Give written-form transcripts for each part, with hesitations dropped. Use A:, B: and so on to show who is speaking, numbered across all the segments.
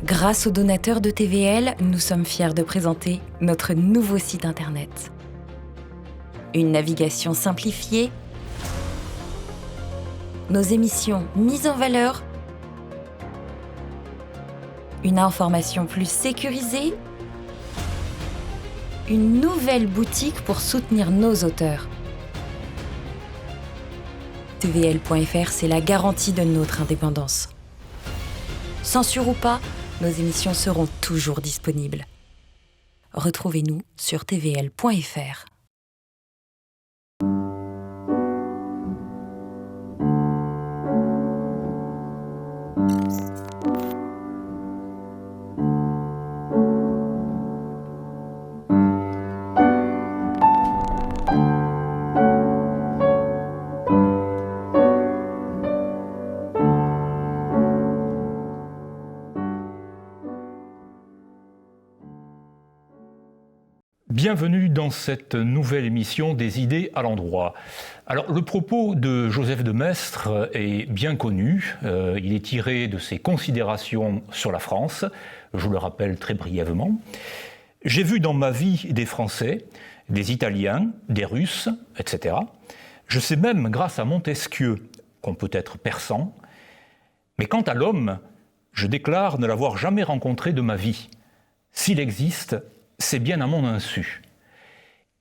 A: Grâce aux donateurs de TVL, nous sommes fiers de présenter notre nouveau site internet. Une navigation simplifiée, nos émissions mises en valeur, une information plus sécurisée, une nouvelle boutique pour soutenir nos auteurs. TVL.fr, c'est la garantie de notre indépendance. Censure ou pas, nos émissions seront toujours disponibles. Retrouvez-nous sur tvl.fr.
B: Bienvenue dans cette nouvelle émission des idées à l'endroit. Alors le propos de Joseph de Maistre est bien connu, il est tiré de ses considérations sur la France, je vous le rappelle très brièvement. J'ai vu dans ma vie des Français, des Italiens, des Russes, etc. Je sais même, grâce à Montesquieu, qu'on peut être persan, mais quant à l'homme, je déclare ne l'avoir jamais rencontré de ma vie. S'il existe, c'est bien à mon insu.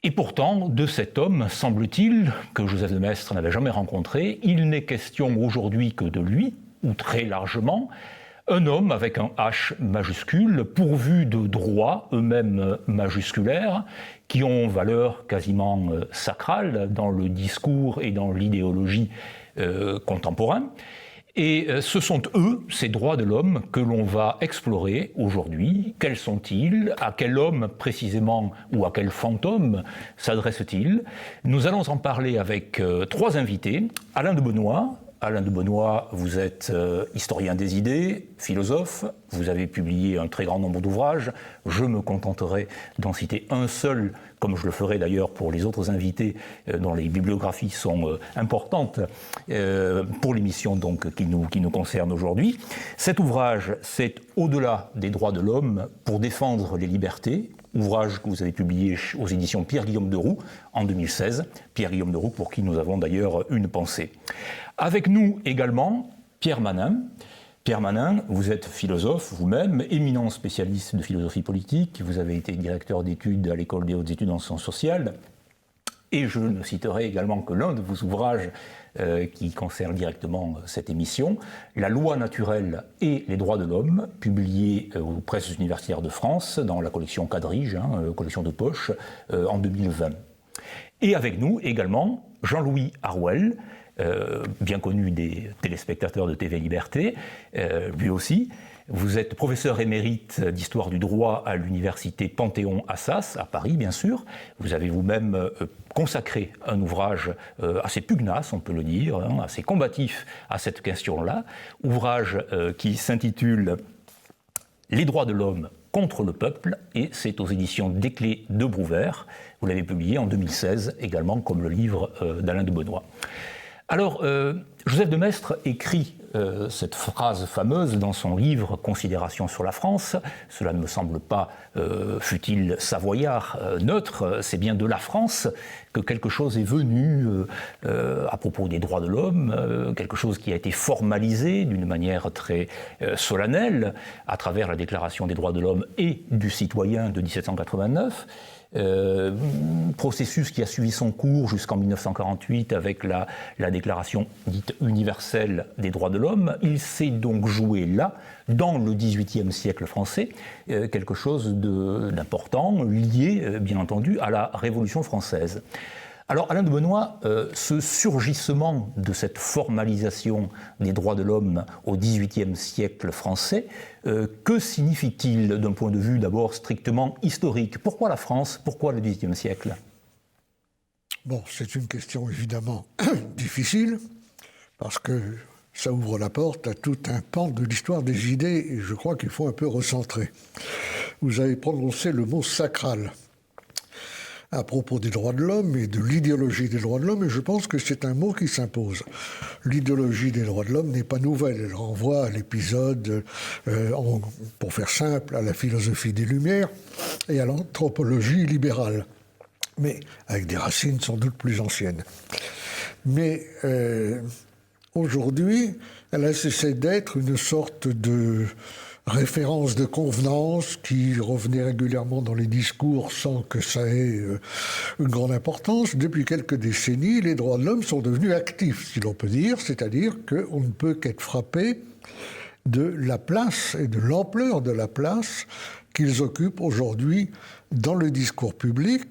B: Et pourtant, de cet homme, semble-t-il, que Joseph de Maistre n'avait jamais rencontré, il n'est question aujourd'hui que de lui, ou très largement, un homme avec un H majuscule, pourvu de droits, eux-mêmes majusculaires, qui ont valeur quasiment sacrale dans le discours et dans l'idéologie contemporaine. Et ce sont eux, ces droits de l'homme, que l'on va explorer aujourd'hui. Quels sont-ils? À quel homme précisément ou à quel fantôme s'adresse-t-il? Nous allons en parler avec trois invités. Alain de Benoît. Alain de Benoît, vous êtes historien des idées, philosophe, vous avez publié un très grand nombre d'ouvrages. Je me contenterai d'en citer un seul, comme je le ferai d'ailleurs pour les autres invités dont les bibliographies sont importantes pour l'émission donc, qui nous concerne aujourd'hui. Cet ouvrage, c'est Au-delà des droits de l'homme pour défendre les libertés, ouvrage que vous avez publié aux éditions Pierre-Guillaume Deroux en 2016. Pierre-Guillaume Deroux pour qui nous avons d'ailleurs une pensée. Avec nous également Pierre Manin. Pierre Manin, vous êtes philosophe vous-même, éminent spécialiste de philosophie politique, vous avez été directeur d'études à l'École des hautes études en sciences sociales, et je ne citerai également que l'un de vos ouvrages qui concerne directement cette émission, La loi naturelle et les droits de l'homme, publié aux presses universitaires de France dans la collection Quadrige, collection de poche, en 2020. Et avec nous également Jean-Louis Harouel, bien connu des téléspectateurs de TV Liberté, lui aussi. Vous êtes professeur émérite d'histoire du droit à l'université Panthéon-Assas, à Paris bien sûr. Vous avez vous-même consacré un ouvrage assez pugnace, on peut le dire, assez combatif à cette question-là. Ouvrage qui s'intitule « Les droits de l'homme contre le peuple » et c'est aux éditions Desclés de Brouwer. Vous l'avez publié en 2016 également comme le livre d'Alain de Benoît. Alors, Joseph de Maistre écrit cette phrase fameuse dans son livre « Considérations sur la France ». Cela ne me semble pas, fût-il savoyard, neutre. C'est bien de la France que quelque chose est venu à propos des droits de l'homme, quelque chose qui a été formalisé d'une manière très solennelle à travers la Déclaration des droits de l'homme et du citoyen de 1789. Processus qui a suivi son cours jusqu'en 1948 avec la déclaration dite universelle des droits de l'homme. Il s'est donc joué là, dans le XVIIIe siècle français, quelque chose d'important, lié bien entendu à la Révolution française. Alors Alain de Benoît, ce surgissement de cette formalisation des droits de l'homme au XVIIIe siècle français, que signifie-t-il d'un point de vue d'abord strictement historique? Pourquoi la France? Pourquoi le XVIIIe siècle?
C: Bon, c'est une question évidemment difficile, parce que ça ouvre la porte à tout un pan de l'histoire des idées, et je crois qu'il faut un peu recentrer. Vous avez prononcé le mot « sacral ». à propos des droits de l'homme et de l'idéologie des droits de l'homme, et je pense que c'est un mot qui s'impose. L'idéologie des droits de l'homme n'est pas nouvelle. Elle renvoie à l'épisode, pour faire simple, à la philosophie des Lumières et à l'anthropologie libérale, mais avec des racines sans doute plus anciennes. Mais aujourd'hui, elle a cessé d'être une sorte de référence de convenance qui revenait régulièrement dans les discours sans que ça ait une grande importance. Depuis quelques décennies, les droits de l'homme sont devenus actifs, si l'on peut dire, c'est-à-dire qu'on ne peut qu'être frappé de la place et de l'ampleur de la place qu'ils occupent aujourd'hui dans le discours public,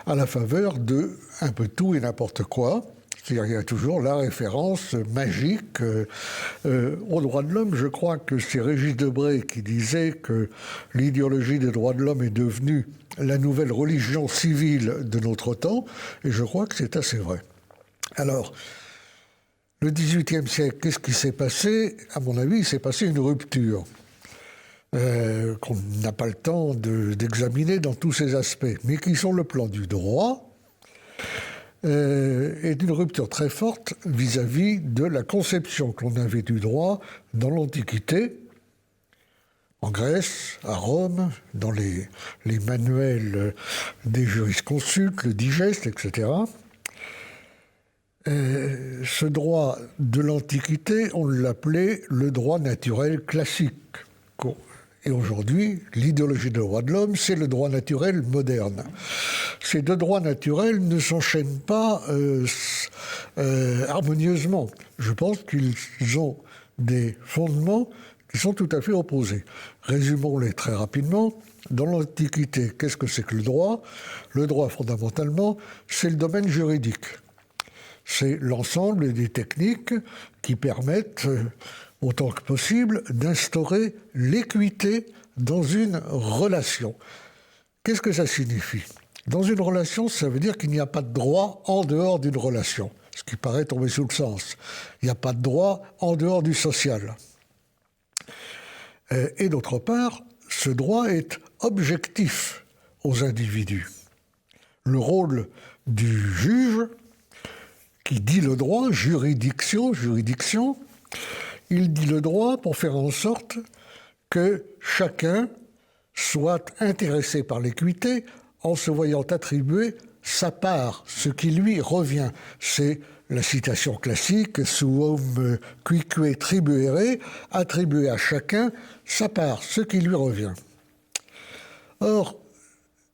C: à la faveur de un peu tout et n'importe quoi. C'est-à-dire qu'il y a toujours la référence magique aux droits de l'homme. Je crois que c'est Régis Debray qui disait que l'idéologie des droits de l'homme est devenue la nouvelle religion civile de notre temps, et je crois que c'est assez vrai. Alors, le XVIIIe siècle, qu'est-ce qui s'est passé? À mon avis, il s'est passé une rupture qu'on n'a pas le temps d'examiner dans tous ses aspects, mais qui, sur le plan du droit, est une rupture très forte vis-à-vis de la conception que l'on avait du droit dans l'Antiquité, en Grèce, à Rome, dans les manuels des jurisconsultes, le digeste, etc. Ce droit de l'Antiquité, on l'appelait le droit naturel classique. Et aujourd'hui, l'idéologie des droits de l'homme, c'est le droit naturel moderne. Ces deux droits naturels ne s'enchaînent pas harmonieusement. Je pense qu'ils ont des fondements qui sont tout à fait opposés. Résumons-les très rapidement. Dans l'Antiquité, qu'est-ce que c'est que le droit? Le droit, fondamentalement, c'est le domaine juridique. C'est l'ensemble des techniques qui permettent autant que possible, d'instaurer l'équité dans une relation. Qu'est-ce que ça signifie? Dans une relation, ça veut dire qu'il n'y a pas de droit en dehors d'une relation, ce qui paraît tomber sous le sens. Il n'y a pas de droit en dehors du social. Et d'autre part, ce droit est objectif aux individus. Le rôle du juge, qui dit le droit, juridiction, il dit le droit pour faire en sorte que chacun soit intéressé par l'équité en se voyant attribuer sa part, ce qui lui revient. C'est la citation classique « suum cuique tribuere », attribuer à chacun sa part, ce qui lui revient. Or,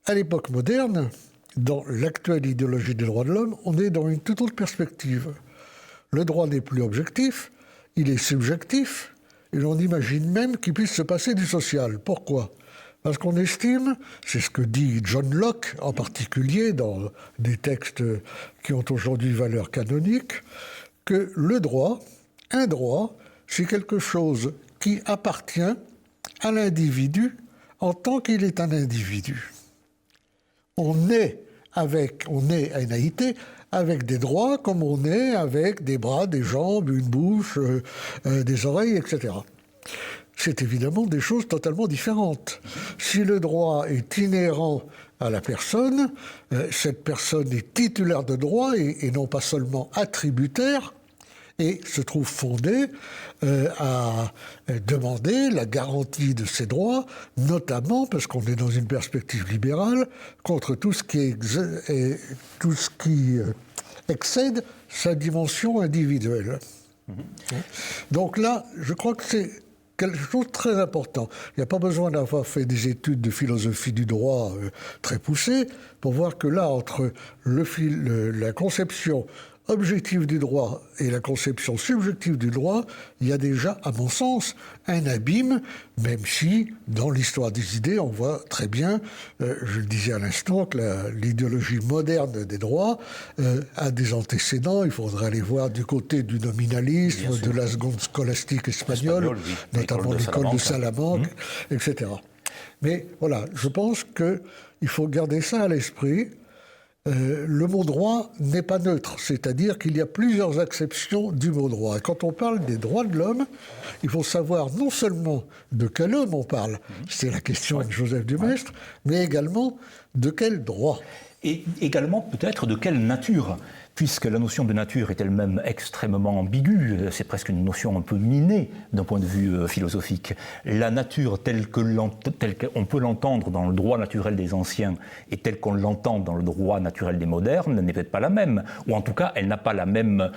C: à l'époque moderne, dans l'actuelle idéologie des droits de l'homme, on est dans une toute autre perspective. Le droit n'est plus objectif, il est subjectif, et l'on imagine même qu'il puisse se passer du social. Pourquoi? Parce qu'on estime, c'est ce que dit John Locke en particulier dans des textes qui ont aujourd'hui valeur canonique, que le droit, un droit, c'est quelque chose qui appartient à l'individu en tant qu'il est un individu. On est à une aïté avec des droits comme on est avec des bras, des jambes, une bouche, des oreilles, etc. C'est évidemment des choses totalement différentes. Si le droit est inhérent à la personne, cette personne est titulaire de droit et non pas seulement attributaire, et se trouve fondée à demander la garantie de ses droits, notamment parce qu'on est dans une perspective libérale, contre tout ce qui excède sa dimension individuelle. Donc là, je crois que c'est quelque chose de très important. Il n'y a pas besoin d'avoir fait des études de philosophie du droit très poussées pour voir que là, entre la conception objective du droit et la conception subjective du droit, il y a déjà, à mon sens, un abîme, même si, dans l'histoire des idées, on voit très bien, je le disais à l'instant, que l'idéologie moderne des droits a des antécédents. Il faudrait aller voir du côté du nominalisme, de la seconde scolastique espagnole, oui, notamment l'école de Salamanque, etc. Mais voilà, je pense qu'il faut garder ça à l'esprit. Le mot droit n'est pas neutre, c'est-à-dire qu'il y a plusieurs acceptions du mot droit. Et quand on parle des droits de l'homme, il faut savoir non seulement de quel homme on parle, c'est la question de Joseph Dumestre, mais également de quel droit.
B: Et également peut-être de quelle nature, puisque la notion de nature est elle-même extrêmement ambiguë, c'est presque une notion un peu minée d'un point de vue philosophique. La nature telle qu'on peut l'entendre dans le droit naturel des anciens et telle qu'on l'entend dans le droit naturel des modernes n'est peut-être pas la même, ou en tout cas elle n'a pas la même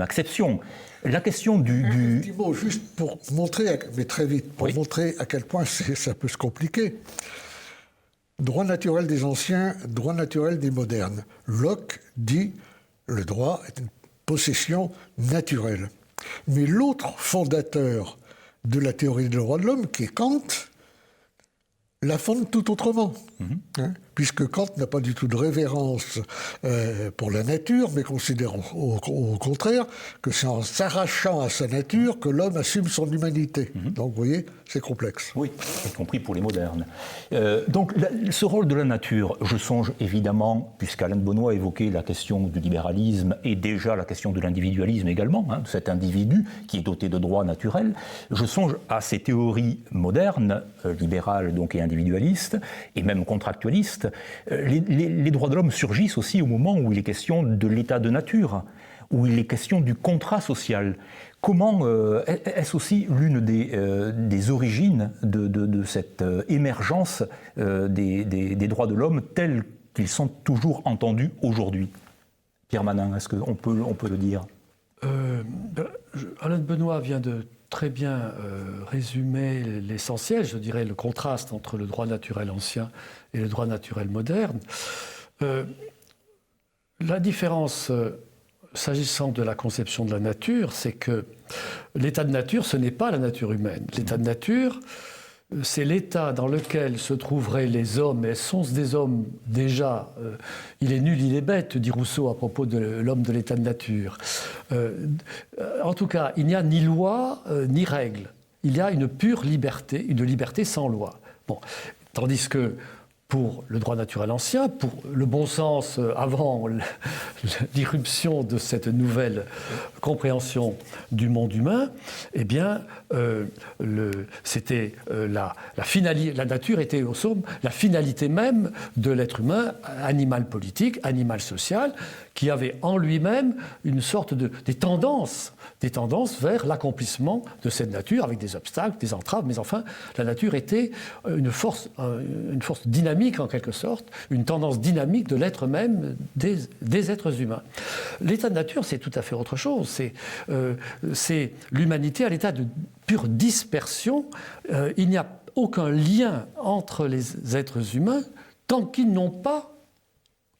B: acception. La question du...
C: Effectivement, juste pour montrer, mais très vite, pour montrer à quel point ça peut se compliquer. Droit naturel des anciens, droit naturel des modernes. Locke dit le droit est une possession naturelle. Mais l'autre fondateur de la théorie des droits de l'homme, qui est Kant, la fonde tout autrement. Puisque Kant n'a pas du tout de révérence pour la nature, mais considère au contraire que c'est en s'arrachant à sa nature que l'homme assume son humanité. Donc vous voyez, c'est complexe.
B: Oui, y compris pour les modernes. Donc ce rôle de la nature, je songe évidemment, puisqu'Alain de Benoît a évoqué la question du libéralisme et déjà la question de l'individualisme également, de cet individu qui est doté de droits naturels, je songe à ces théories modernes, libérales donc et individualistes, et même contractualistes. Les droits de l'homme surgissent aussi au moment où il est question de l'état de nature, où il est question du contrat social. Comment est-ce aussi l'une des origines de cette émergence des droits de l'homme tels qu'ils sont toujours entendus aujourd'hui? Pierre Manin, est-ce qu'on peut le dire?
D: Alain de Benoît vient de très bien résumer l'essentiel, je dirais le contraste entre le droit naturel ancien et le droit naturel moderne. La différence, s'agissant de la conception de la nature, c'est que l'état de nature, ce n'est pas la nature humaine. L'état de nature, c'est l'état dans lequel se trouveraient les hommes, et sont des hommes déjà, il est nul, il est bête, dit Rousseau à propos de l'homme de l'état de nature. En tout cas, il n'y a ni loi ni règle. Il y a une pure liberté, une liberté sans loi. Bon. Tandis que pour le droit naturel ancien, pour le bon sens avant l'irruption de cette nouvelle compréhension du monde humain, eh bien, c'était la nature était au somme la finalité même de l'être humain, animal politique, animal social, qui avait en lui-même une sorte des tendances vers l'accomplissement de cette nature, avec des obstacles, des entraves, mais enfin, la nature était une force dynamique en quelque sorte, une tendance dynamique de l'être même des êtres humains. L'état de nature, c'est tout à fait autre chose. C'est l'humanité à l'état de pure dispersion. Il n'y a aucun lien entre les êtres humains tant qu'ils n'ont pas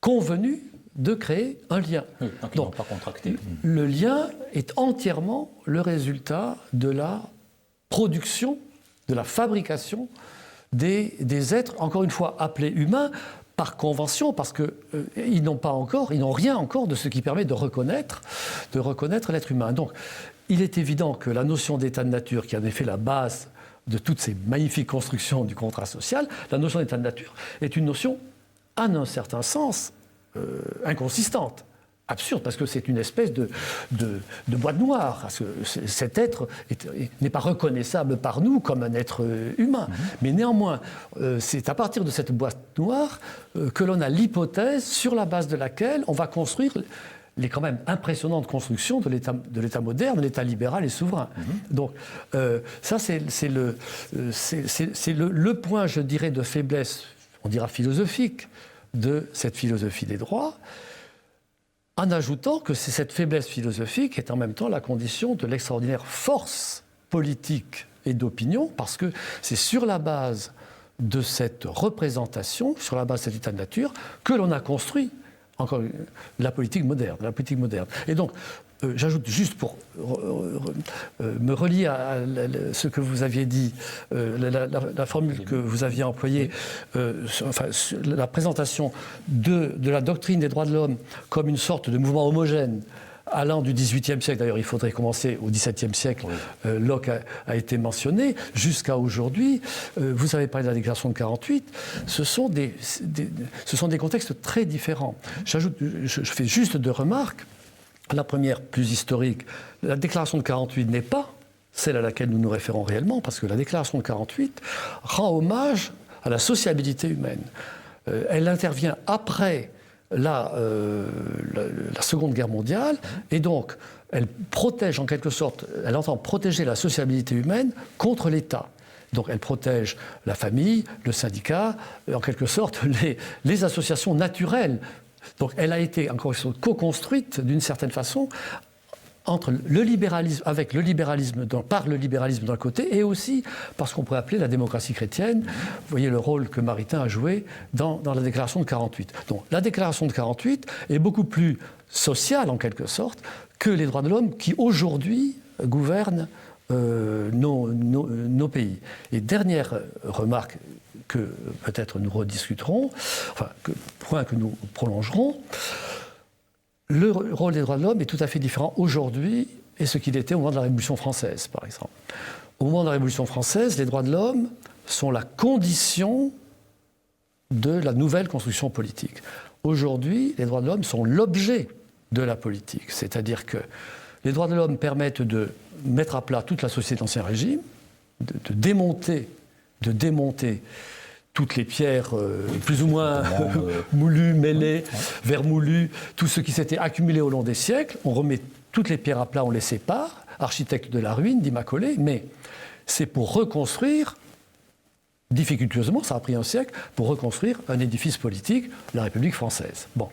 D: convenu de créer un lien.
B: Oui, donc ils n'ont pas contracté.
D: Le lien est entièrement le résultat de la production, de la fabrication des êtres, encore une fois appelés humains, par convention, parce qu'ils n'ont rien encore de ce qui permet de reconnaître l'être humain. Donc, il est évident que la notion d'état de nature, qui en est fait la base de toutes ces magnifiques constructions du contrat social, la notion d'état de nature est une notion, en un certain sens, inconsistante, absurde, parce que c'est une espèce de boîte noire. Parce que cet être n'est pas reconnaissable par nous comme un être humain. Mais néanmoins, c'est à partir de cette boîte noire que l'on a l'hypothèse sur la base de laquelle on va construire les quand même impressionnantes constructions de l'État moderne, l'État libéral et souverain. Donc ça, c'est le point, je dirais, de faiblesse, on dira philosophique, de cette philosophie des droits, en ajoutant que cette faiblesse philosophique est en même temps la condition de l'extraordinaire force politique et d'opinion, parce que c'est sur la base de cette représentation, sur la base de cet état de nature, que l'on a construit encore la politique moderne. Et donc, j'ajoute juste pour me relier à ce que vous aviez dit, la formule que vous aviez employée, la présentation de la doctrine des droits de l'homme comme une sorte de mouvement homogène allant du XVIIIe siècle, d'ailleurs il faudrait commencer au XVIIe siècle, Locke a été mentionné, jusqu'à aujourd'hui. Vous avez parlé de la déclaration de 48, ce sont des contextes très différents. Je fais juste deux remarques. La première, plus historique, la déclaration de 48 n'est pas celle à laquelle nous nous référons réellement, parce que la déclaration de 48 rend hommage à la sociabilité humaine. elle intervient après la Seconde Guerre mondiale, et donc elle protège en quelque sorte, elle entend protéger la sociabilité humaine contre l'État. Donc elle protège la famille, le syndicat, en quelque sorte les associations naturelles. Donc elle a été encore une fois co-construite d'une certaine façon entre le libéralisme, avec le libéralisme, par le libéralisme d'un côté, et aussi par ce qu'on pourrait appeler la démocratie chrétienne. Vous voyez le rôle que Maritain a joué dans la déclaration de 1948. Donc la déclaration de 1948 est beaucoup plus sociale en quelque sorte que les droits de l'homme qui aujourd'hui gouvernent nos pays. Et dernière remarque que peut-être nous rediscuterons, point que nous prolongerons, le rôle des droits de l'homme est tout à fait différent aujourd'hui et ce qu'il était au moment de la Révolution française, par exemple. Au moment de la Révolution française, les droits de l'homme sont la condition de la nouvelle construction politique. Aujourd'hui, les droits de l'homme sont l'objet de la politique. C'est-à-dire que les droits de l'homme permettent de mettre à plat toute la société d'Ancien Régime, de démonter toutes les pierres plus ou moins moulues, mêlées, vermoulues, tout ce qui s'était accumulé au long des siècles. On remet toutes les pierres à plat, on les sépare. Architecte de la ruine, dit Macaulay, mais c'est pour reconstruire, difficultueusement, ça a pris un siècle, pour reconstruire un édifice politique, la République française. Bon.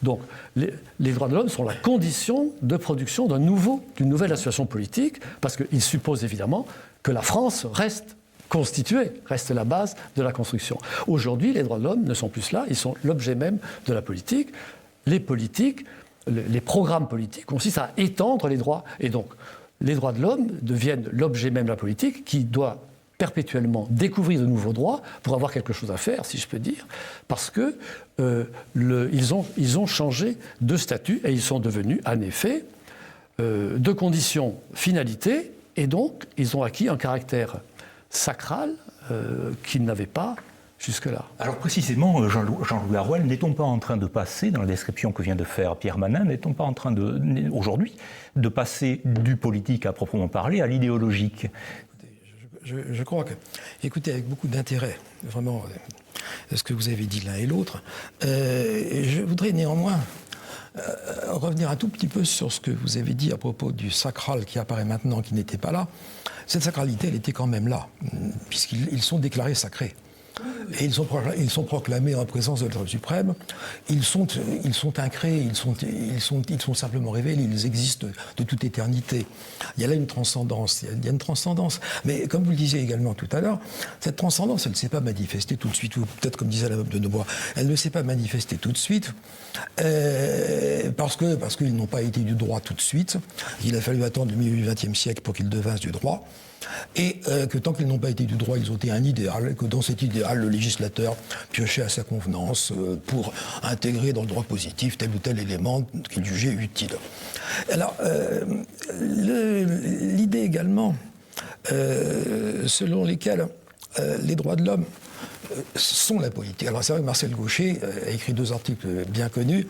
D: Donc, les droits de l'homme sont la condition de production d'une nouvelle association politique, parce qu'ils supposent évidemment que la France reste constituée, reste la base de la construction. Aujourd'hui, les droits de l'homme ne sont plus là, ils sont l'objet même de la politique. Les programmes politiques consistent à étendre les droits. Et donc, les droits de l'homme deviennent l'objet même de la politique qui doit perpétuellement découvrir de nouveaux droits pour avoir quelque chose à faire, si je peux dire, parce que ils ont changé de statut et ils sont devenus, en effet, de conditions finalité, et donc ils ont acquis un caractère sacral qu'ils n'avaient pas jusque-là.
B: Alors précisément, Jean-Louis Laruelle, n'est-on pas en train de passer, dans la description que vient de faire Pierre Manin, n'est-on pas en train aujourd'hui de passer du politique à proprement parler à l'idéologique ?
E: Je crois que, écoutez, avec beaucoup d'intérêt, vraiment, ce que vous avez dit l'un et l'autre, je voudrais néanmoins revenir un tout petit peu sur ce que vous avez dit à propos du sacral qui apparaît maintenant, qui n'était pas là. Cette sacralité, elle était quand même là, puisqu'ils sont déclarés sacrés. Et ils sont proclamés en présence de l'être suprême. Ils sont incréés, ils sont simplement révélés, ils existent de toute éternité. Il y a là une transcendance, il y a une transcendance. Mais comme vous le disiez également tout à l'heure, cette transcendance, elle ne s'est pas manifestée tout de suite, ou peut-être comme disait la Motte de Neubois, elle ne s'est pas manifestée tout de suite, parce qu'ils n'ont pas été du droit tout de suite. Il a fallu attendre le milieu du XXe siècle pour qu'ils devinssent du droit. Et que tant qu'ils n'ont pas été du droit, ils ont été un idéal, et que dans cet idéal, le législateur piochait à sa convenance pour intégrer dans le droit positif tel ou tel élément qu'il jugeait utile. Alors, l'idée également, selon lesquelles les droits de l'homme sont la politique. Alors c'est vrai que Marcel Gaucher a écrit 2 articles bien connus.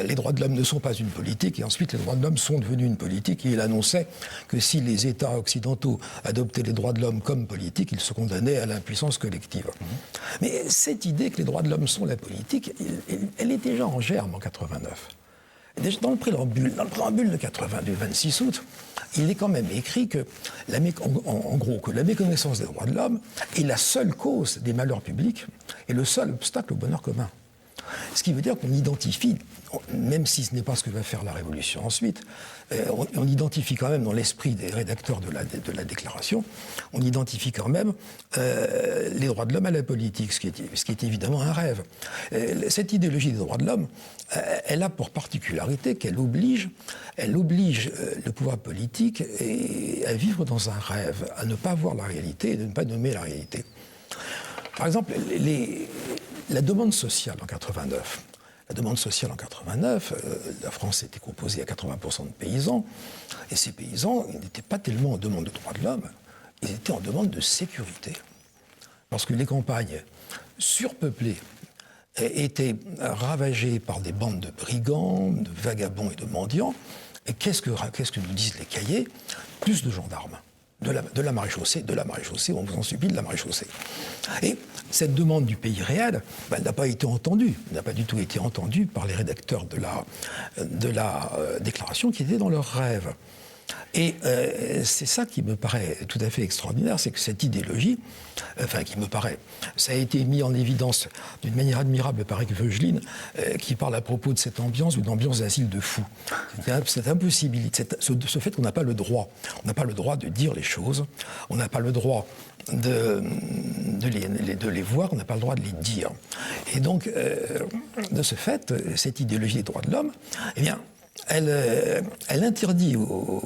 E: Les droits de l'homme ne sont pas une politique, et ensuite les droits de l'homme sont devenus une politique, et il annonçait que si les États occidentaux adoptaient les droits de l'homme comme politique, ils se condamnaient à l'impuissance collective. Mais cette idée que les droits de l'homme sont la politique, elle est déjà en germe en 89. Déjà dans le préambule du 26 août, il est quand même écrit que, en gros, que la méconnaissance des droits de l'homme est la seule cause des malheurs publics et le seul obstacle au bonheur commun. Ce qui veut dire qu'on identifie, même si ce n'est pas ce que va faire la Révolution ensuite, on identifie quand même dans l'esprit des rédacteurs de la Déclaration, on identifie quand même les droits de l'homme à la politique, ce qui est évidemment un rêve. Cette idéologie des droits de l'homme, elle a pour particularité qu'elle oblige le pouvoir politique à vivre dans un rêve, à ne pas voir la réalité et de ne pas nommer la réalité. Par exemple, la demande sociale en 89. La demande sociale en 89, la France était composée à 80% de paysans, et ces paysans n'étaient pas tellement en demande de droits de l'homme, ils étaient en demande de sécurité. Parce que les campagnes surpeuplées étaient ravagées par des bandes de brigands, de vagabonds et de mendiants, et qu'est-ce que nous disent les cahiers ? Plus de gendarmes. de la maréchaussée, on vous en supplie, de la maréchaussée. Et cette demande du pays réel, elle n'a pas été entendue, n'a pas du tout été entendue par les rédacteurs de la déclaration qui étaient dans leurs rêves. Et c'est ça qui me paraît tout à fait extraordinaire, c'est que cette idéologie, ça a été mis en évidence d'une manière admirable par Eric Voegelin, qui parle à propos de cette ambiance, ou d'ambiance d'asile de fous. Cette impossibilité, ce fait qu'on n'a pas le droit. On n'a pas le droit de dire les choses, on n'a pas le droit de les voir, on n'a pas le droit de les dire. Et donc, de ce fait, cette idéologie des droits de l'homme, eh bien, elle interdit aux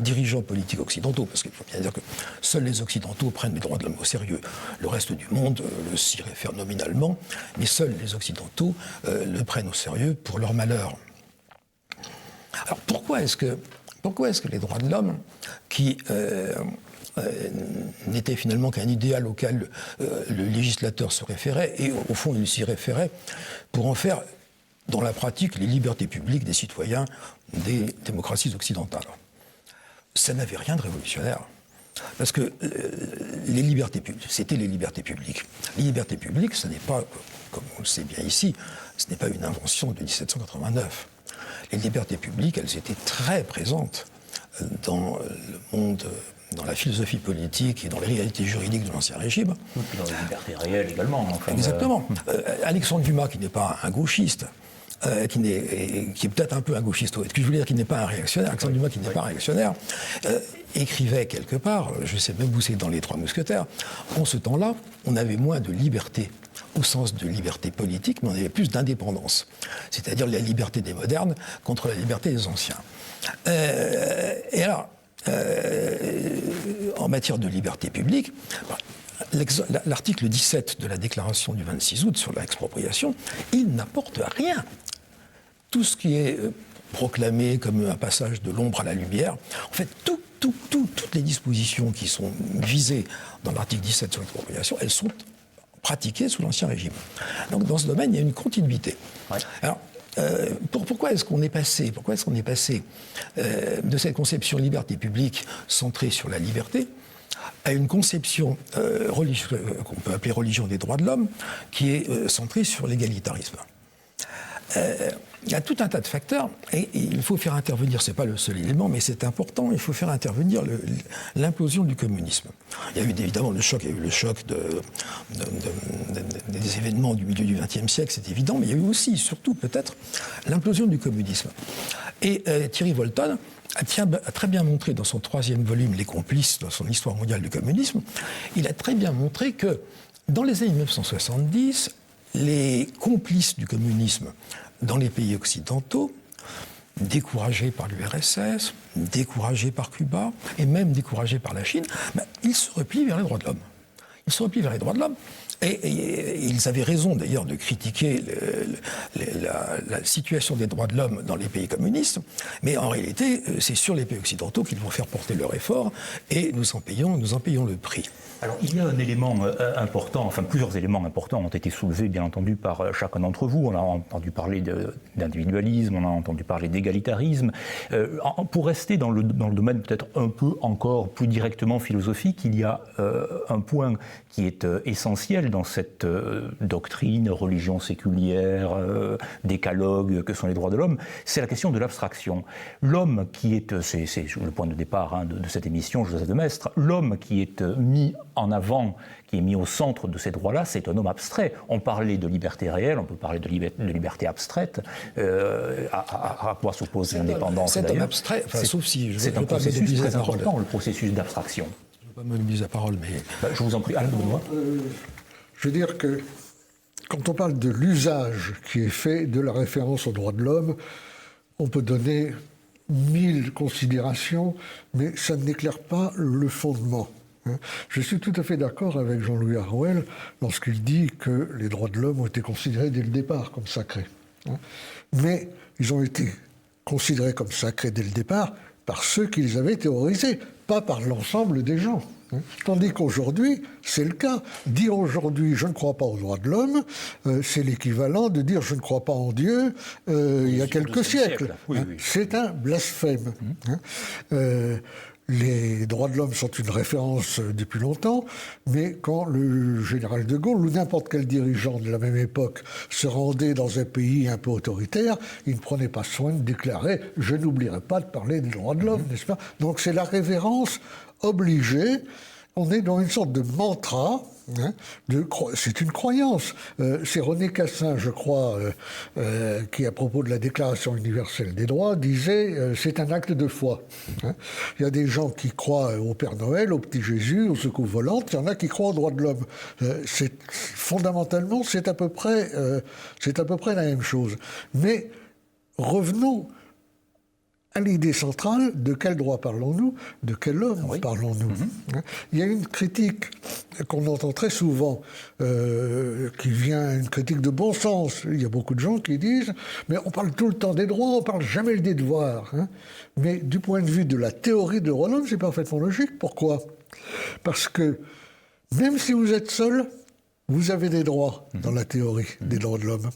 E: dirigeants politiques occidentaux, parce qu'il faut bien dire que seuls les Occidentaux prennent les droits de l'homme au sérieux. Le reste du monde s'y réfère nominalement, mais seuls les Occidentaux le prennent au sérieux pour leur malheur. Alors pourquoi est-ce que les droits de l'homme, qui n'était finalement qu'un idéal auquel le législateur se référait, et au fond il s'y référait pour en faire dans la pratique les libertés publiques des citoyens des démocraties occidentales. Ça n'avait rien de révolutionnaire. Parce que les libertés publiques, c'était les libertés publiques. Les libertés publiques, ce n'est pas, comme on le sait bien ici, ce n'est pas une invention de 1789. Les libertés publiques, elles étaient très présentes dans le monde, dans la philosophie politique et dans les réalités juridiques de l'Ancien Régime.
B: Et puis dans les libertés réelles également. Enfin,
E: exactement. Alexandre Dumas, qui n'est pas un gauchiste, qui est peut-être un peu un gauchiste, ce que je voulais dire, qui n'est pas un réactionnaire, Alexandre Dumas, qui n'est pas un réactionnaire, écrivait quelque part, je sais même où c'est dans Les Trois Mousquetaires, en ce temps-là, on avait moins de liberté, au sens de liberté politique, mais on avait plus d'indépendance, c'est-à-dire la liberté des modernes contre la liberté des anciens. Et alors, en matière de liberté publique, l'article 17 de la déclaration du 26 août sur l'expropriation, il n'apporte rien. Tout ce qui est proclamé comme un passage de l'ombre à la lumière, en fait, toutes les dispositions qui sont visées dans l'article 17 sur l'expropriation, elles sont pratiquées sous l'Ancien Régime. Donc dans ce domaine, il y a une continuité. Ouais. Alors, pourquoi est-ce qu'on est passé de cette conception liberté publique centrée sur la liberté à une conception qu'on peut appeler religion des droits de l'homme, qui est centrée sur l'égalitarisme? Il y a tout un tas de facteurs, et il faut faire intervenir, ce n'est pas le seul élément, mais c'est important, il faut faire intervenir l'implosion du communisme. Il y a eu évidemment le choc des événements du milieu du XXe siècle, c'est évident, mais il y a eu aussi, surtout peut-être, l'implosion du communisme. Et Thierry Wolton a très bien montré dans son 3e volume, Les complices, dans son histoire mondiale du communisme, il a très bien montré que dans les années 1970, les complices du communisme dans les pays occidentaux, découragés par l'URSS, découragés par Cuba et même découragés par la Chine, ils se replient vers les droits de l'homme. Ils se replient vers les droits de l'homme. Et ils avaient raison d'ailleurs de critiquer la situation des droits de l'homme dans les pays communistes, mais en réalité, c'est sur les pays occidentaux qu'ils vont faire porter leur effort, et nous en payons le prix.
B: Alors, il y a un élément important, enfin plusieurs éléments importants ont été soulevés, bien entendu, par chacun d'entre vous. On a entendu parler d'individualisme, on a entendu parler d'égalitarisme. Pour rester dans le domaine peut-être un peu encore plus directement philosophique, il y a un point qui est essentiel dans cette doctrine, religion séculière, décalogue que sont les droits de l'homme, c'est la question de l'abstraction. L'homme qui est, c'est le point de départ de cette émission, Joseph de Maistre, l'homme qui est mis en avant, qui est mis au centre de ces droits-là, c'est un homme abstrait. On parlait de liberté réelle, on peut parler de liberté abstraite. À quoi s'oppose l'indépendance d'ailleurs ?
E: C'est un abstrait, sauf si
B: c'est un processus très important, le processus d'abstraction.
E: Je ne veux pas monopoliser la parole, mais...
B: je vous en prie, Alain Benoît.
C: Je veux dire que quand on parle de l'usage qui est fait de la référence aux droits de l'homme, on peut donner 1000 considérations, mais ça n'éclaire pas le fondement. Je suis tout à fait d'accord avec Jean-Louis Harouel lorsqu'il dit que les droits de l'homme ont été considérés dès le départ comme sacrés. Mais ils ont été considérés comme sacrés dès le départ par ceux qui les avaient théorisés, pas par l'ensemble des gens. Tandis qu'aujourd'hui, c'est le cas. Dire aujourd'hui « je ne crois pas aux droits de l'homme », c'est l'équivalent de dire « je ne crois pas en Dieu » il y a quelques siècles. Oui. C'est un blasphème. les droits de l'homme sont une référence depuis longtemps, mais quand le général de Gaulle ou n'importe quel dirigeant de la même époque se rendait dans un pays un peu autoritaire, il ne prenait pas soin de déclarer « je n'oublierai pas de parler des droits de l'homme », n'est-ce pas? Donc c'est la révérence obligée. On est dans une sorte de mantra, hein, c'est une croyance. C'est René Cassin, je crois, qui, à propos de la Déclaration universelle des droits, disait c'est un acte de foi. Hein. Il y a des gens qui croient au Père Noël, au Petit Jésus, aux secours volantes, il y en a qui croient aux droits de l'homme. Fondamentalement, c'est à peu près la même chose. Mais revenons à l'idée centrale, de quel droit parlons-nous, de quel homme parlons-nous. Il y a une critique qu'on entend très souvent, qui vient, une critique de bon sens. Il y a beaucoup de gens qui disent « mais on parle tout le temps des droits, on parle jamais des devoirs. Hein ». Mais du point de vue de la théorie des droits de l'homme, c'est parfaitement logique. Pourquoi? Parce que même si vous êtes seul, vous avez des droits dans la théorie des droits de l'homme.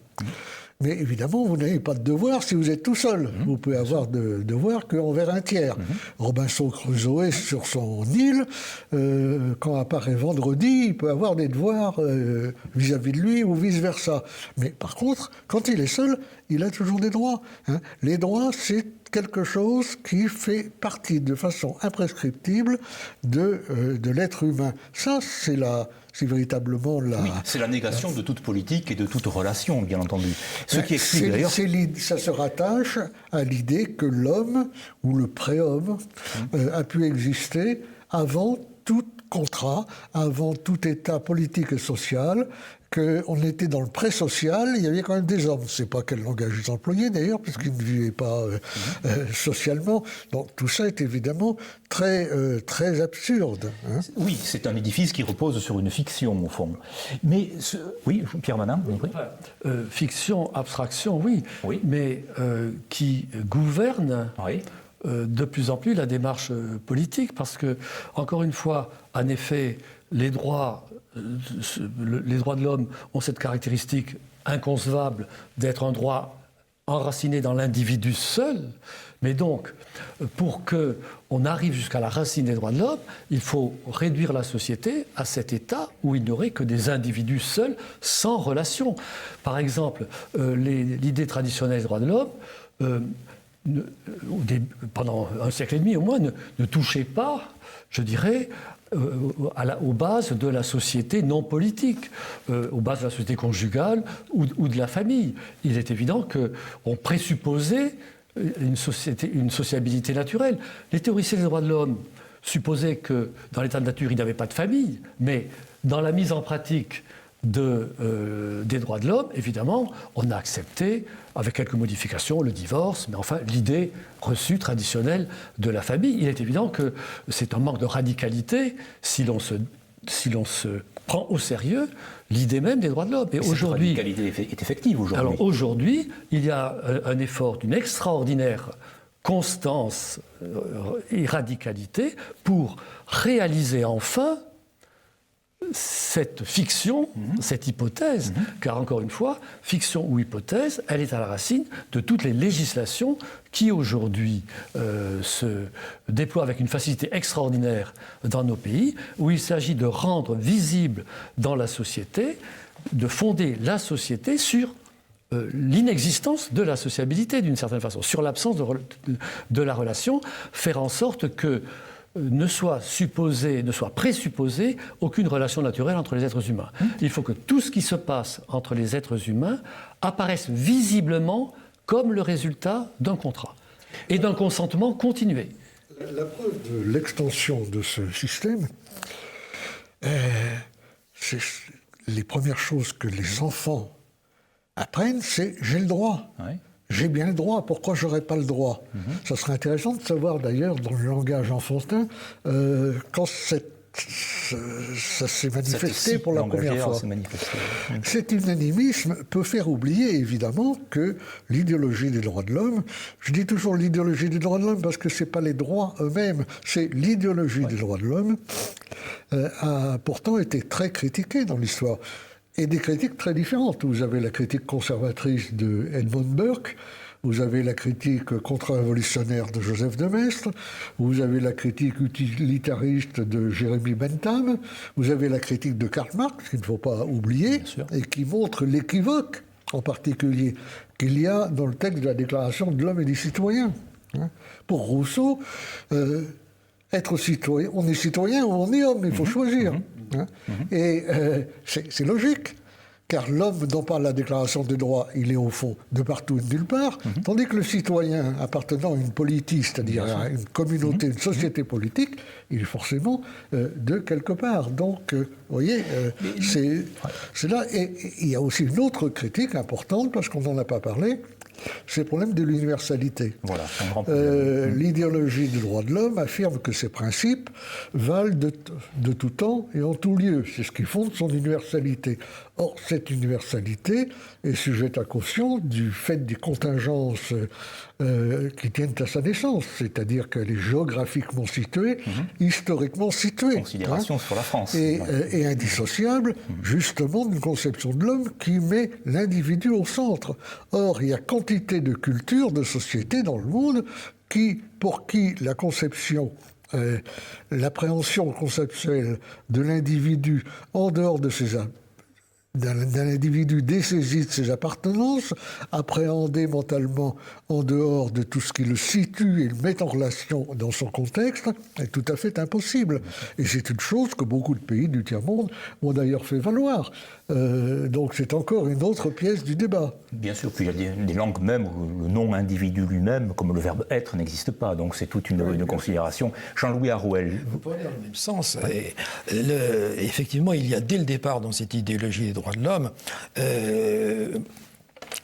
C: Mais évidemment, vous n'avez pas de devoir si vous êtes tout seul. Vous pouvez avoir de devoirs qu'envers un tiers. Robinson Crusoe, sur son île, quand apparaît vendredi, il peut avoir des devoirs vis-à-vis de lui ou vice-versa. Mais par contre, quand il est seul, il a toujours des droits. Hein. Les droits, c'est quelque chose qui fait partie de façon imprescriptible de l'être humain. Ça, c'est véritablement la...
B: Oui, c'est la négation de toute politique et de toute relation, bien entendu. Ce qui explique d'ailleurs...
C: Ça se rattache à l'idée que l'homme, ou le préhomme, a pu exister avant tout contrat, avant tout état politique et social, qu'on était dans le pré-social, il y avait quand même des hommes. Je ne sais pas quel langage ils employaient d'ailleurs, puisqu'ils ne vivaient pas socialement. Donc tout ça est évidemment très absurde. Hein.
B: Oui, c'est un édifice qui repose sur une fiction, au fond. Mais, oui, Pierre Manin, vous
D: fiction, abstraction, oui. Mais qui gouverne... de plus en plus la démarche politique, parce que, encore une fois, en effet, les droits de l'homme ont cette caractéristique inconcevable d'être un droit enraciné dans l'individu seul. Mais donc, pour qu'on arrive jusqu'à la racine des droits de l'homme, il faut réduire la société à cet état où il n'y aurait que des individus seuls, sans relation. Par exemple, l'idée traditionnelle des droits de l'homme, pendant un siècle et demi au moins, ne touchait pas, je dirais, aux bases de la société non politique, aux bases de la société conjugale ou de la famille. Il est évident qu'on présupposait une sociabilité naturelle. Les théoriciens des droits de l'homme supposaient que dans l'état de nature, il n'y avait pas de famille, mais dans la mise en pratique des droits de l'homme, évidemment, on a accepté, avec quelques modifications, le divorce, mais enfin, l'idée reçue traditionnelle de la famille. Il est évident que c'est un manque de radicalité si l'on se prend au sérieux l'idée même des droits de l'homme.
B: Et aujourd'hui, cette radicalité est effective aujourd'hui.
D: Alors aujourd'hui, il y a un effort d'une extraordinaire constance et radicalité pour réaliser enfin cette fiction, cette hypothèse, car encore une fois, fiction ou hypothèse, elle est à la racine de toutes les législations qui aujourd'hui se déploient avec une facilité extraordinaire dans nos pays, où il s'agit de rendre visible dans la société, de fonder la société sur l'inexistence de la sociabilité d'une certaine façon, sur l'absence de la relation, faire en sorte que ne soit présupposée aucune relation naturelle entre les êtres humains. Il faut que tout ce qui se passe entre les êtres humains apparaisse visiblement comme le résultat d'un contrat et d'un consentement continué.
C: La preuve de l'extension de ce système, c'est les premières choses que les enfants apprennent, c'est « j'ai le droit ». J'ai bien le droit, pourquoi je n'aurais pas le droit? Ça serait intéressant de savoir d'ailleurs, dans le langage enfantin, quand ça s'est manifesté pour la première fois. Cet unanimisme peut faire oublier évidemment que l'idéologie des droits de l'homme, je dis toujours l'idéologie des droits de l'homme parce que ce n'est pas les droits eux-mêmes, c'est l'idéologie des droits de l'homme, a pourtant été très critiquée dans l'histoire. Et des critiques très différentes. Vous avez la critique conservatrice de Edmund Burke, vous avez la critique contre-révolutionnaire de Joseph de Maistre, vous avez la critique utilitariste de Jérémy Bentham, vous avez la critique de Karl Marx, qu'il ne faut pas oublier, et qui montre l'équivoque, en particulier, qu'il y a dans le texte de la Déclaration de l'homme et du citoyen. Pour Rousseau, être citoyen, on est citoyen ou on est homme, il faut choisir. Et c'est logique. Car l'homme dont parle la Déclaration des droits, il est au fond de partout et de nulle part, tandis que le citoyen appartenant à une politie, c'est-à-dire à une communauté, une société politique, il est forcément de quelque part. Donc, vous voyez, c'est là. Et il y a aussi une autre critique importante, parce qu'on n'en a pas parlé, c'est le problème de l'universalité.
B: Voilà, c'est un grand problème.
C: L'idéologie des droits de l'homme affirme que ces principes valent de tout temps et en tout lieu. C'est ce qui fonde son universalité. Or, cette universalité est sujette à caution du fait des contingences qui tiennent à sa naissance, c'est-à-dire qu'elle est géographiquement située, historiquement située.
B: Considération sur la France.
C: Et indissociable, justement, d'une conception de l'homme qui met l'individu au centre. Or, il y a quantité de cultures, de sociétés dans le monde pour qui la conception, l'appréhension conceptuelle de l'individu en dehors de d'un individu dessaisi de ses appartenances, appréhendé mentalement en dehors de tout ce qui le situe et le met en relation dans son contexte, est tout à fait impossible. Et c'est une chose que beaucoup de pays du tiers-monde ont d'ailleurs fait valoir. Donc c'est encore une autre pièce du débat.
B: Bien sûr, puis il y a des langues même où le nom-individu lui-même, comme le verbe être, n'existe pas. Donc c'est toute une considération. Jean-Louis Harouel.
E: Vous pouvez aller dans le même sens. Et effectivement, il y a dès le départ dans cette idéologie des droits de l'homme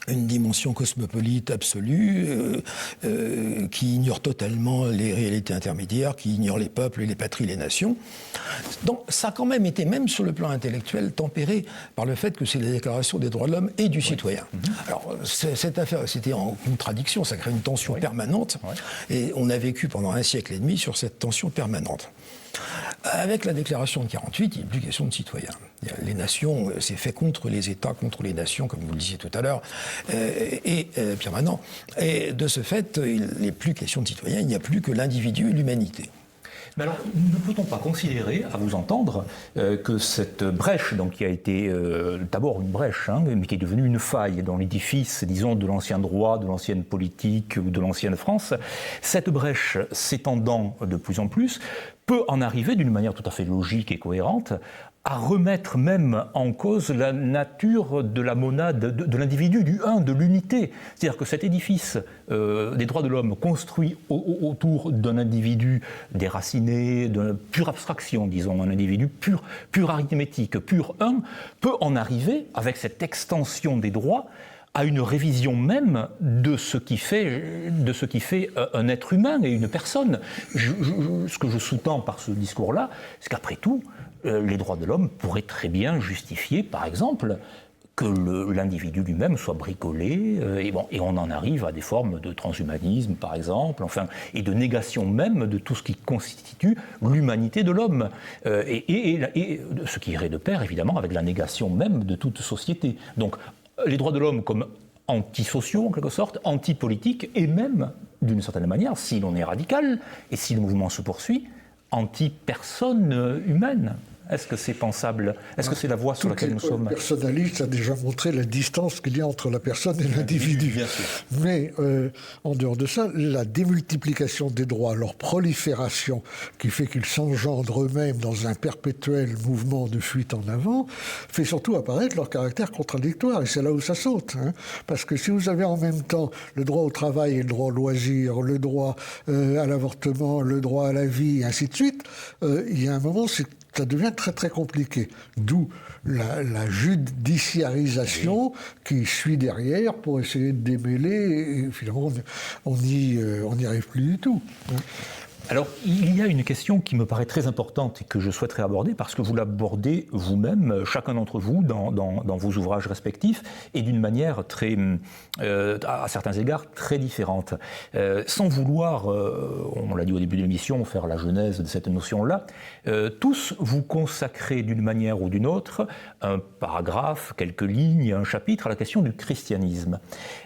E: une dimension cosmopolite absolue qui ignore totalement les réalités intermédiaires, qui ignore les peuples, les patries, les nations. Donc ça a quand même été, même sur le plan intellectuel, tempéré par le fait que c'est la Déclaration des droits de l'homme et du citoyen. Alors cette affaire, c'était en contradiction, ça crée une tension permanente, et on a vécu pendant un siècle et demi sur cette tension permanente. Avec la déclaration de 1948, il n'est plus question de citoyens. Les nations, c'est fait contre les États, contre les nations, comme vous le disiez tout à l'heure, permanent. Et de ce fait, il n'est plus question de citoyens, il n'y a plus que l'individu et l'humanité.
B: Mais alors, ne peut-on pas considérer, à vous entendre, que cette brèche, donc, qui a été d'abord une brèche, mais qui est devenue une faille dans l'édifice, disons, de l'ancien droit, de l'ancienne politique ou de l'ancienne France, cette brèche s'étendant de plus en plus, peut en arriver d'une manière tout à fait logique et cohérente à remettre même en cause la nature de la monade, de l'individu, du un, de l'unité. C'est-à-dire que cet édifice des droits de l'homme construit autour d'un individu déraciné, d'une pure abstraction, disons, un individu pur arithmétique, pur un, peut en arriver, avec cette extension des droits, à une révision même de ce qui fait un être humain et une personne. Ce que je sous-tends par ce discours-là, c'est qu'après tout, les droits de l'homme pourraient très bien justifier, par exemple, que l'individu lui-même soit bricolé, et on en arrive à des formes de transhumanisme, par exemple, enfin, et de négation même de tout ce qui constitue l'humanité de l'homme, et ce qui irait de pair, évidemment, avec la négation même de toute société. Donc, les droits de l'homme comme antisociaux, en quelque sorte, antipolitiques, et même, d'une certaine manière, si l'on est radical, et si le mouvement se poursuit, anti-personne humaine. Est-ce que c'est pensable? Est-ce que c'est la voie sur laquelle nous sommes?
C: Le personnaliste a déjà montré la distance qu'il y a entre la personne et l'individu.
B: Bien sûr.
C: Mais en dehors de ça, la démultiplication des droits, leur prolifération, qui fait qu'ils s'engendrent eux-mêmes dans un perpétuel mouvement de fuite en avant, fait surtout apparaître leur caractère contradictoire. Et c'est là où ça saute. Parce que si vous avez en même temps le droit au travail et le droit au loisir, le droit à l'avortement, le droit à la vie, et ainsi de suite, il y a un moment, ça devient très très compliqué. D'où la judiciarisation qui suit derrière pour essayer de démêler, et finalement on n'y arrive plus du tout.
B: Alors, il y a une question qui me paraît très importante et que je souhaiterais aborder parce que vous l'abordez vous-même, chacun d'entre vous, dans vos ouvrages respectifs, et d'une manière très, à certains égards, très différente. Sans vouloir, on l'a dit au début de l'émission, faire la genèse de cette notion-là, tous vous consacrez d'une manière ou d'une autre un paragraphe, quelques lignes, un chapitre à la question du christianisme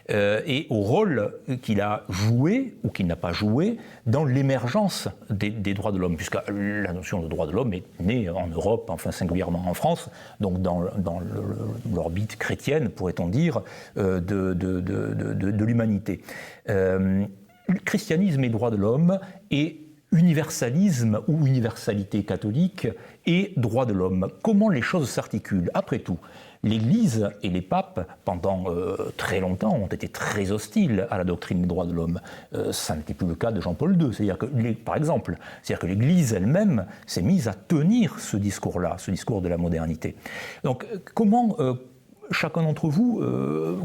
B: et au rôle qu'il a joué ou qu'il n'a pas joué dans l'émergence des droits de l'homme, puisque la notion de droit de l'homme est née en Europe, enfin singulièrement en France, donc dans l'orbite chrétienne, pourrait-on dire, de l'humanité. Christianisme et droits de l'homme et universalisme ou universalité catholique et droits de l'homme. Comment les choses s'articulent? Après tout, l'Église et les papes, pendant très longtemps, ont été très hostiles à la doctrine des droits de l'homme. Ça n'était plus le cas de Jean-Paul II. C'est-à-dire que, par exemple, que l'Église elle-même s'est mise à tenir ce discours-là, ce discours de la modernité. Donc, comment... chacun d'entre vous,